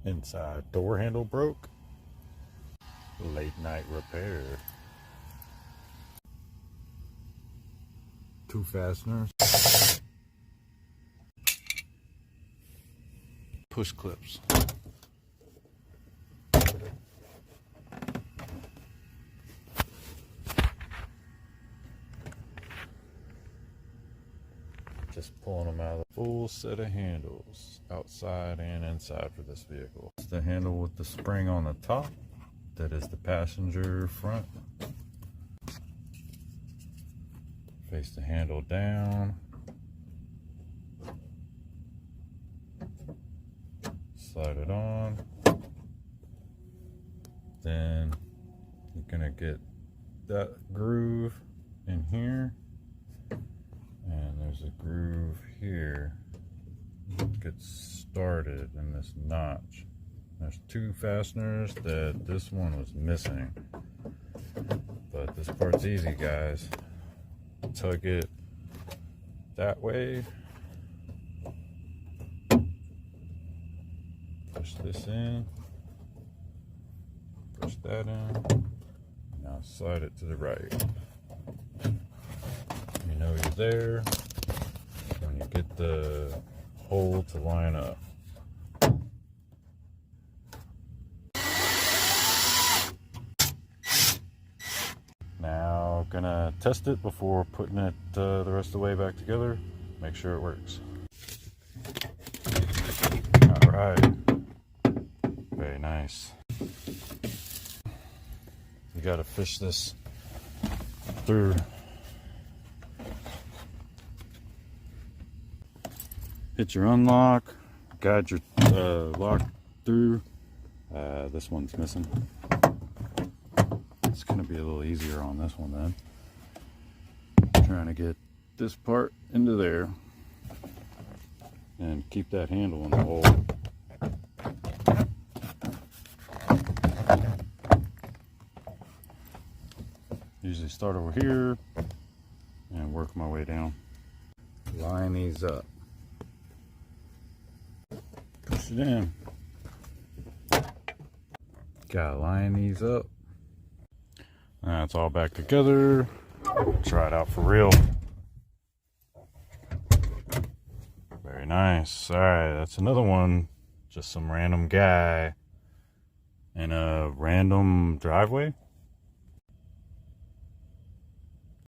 Inside door handle broke. Late night repair. 2 fasteners. Push clips. Just pulling them out of the full set of handles, outside and inside for this vehicle. It's the handle with the spring on the top. That is the passenger front. Face the handle down. Slide it on. Then you're gonna get that groove in here. And there's a groove here. It gets started in this notch. There's 2 fasteners that this one was missing. But this part's easy, guys. Tug it that way. Push this in. Push that in. Now slide it to the right. You know you're there when you get the hole to line up. Now gonna test it before putting it the rest of the way back together. Make sure it works. All right, very nice. You gotta fish this through. Hit your unlock, guide your lock through. This one's missing. It's gonna be a little easier on this one then. Trying to get this part into there and keep that handle in the hole. Usually start over here and work my way down. Line these up. Push it in. Gotta line these up. Now it's all back together. Try it out for real. Very nice. Alright, that's another one. Just some random guy in a random driveway.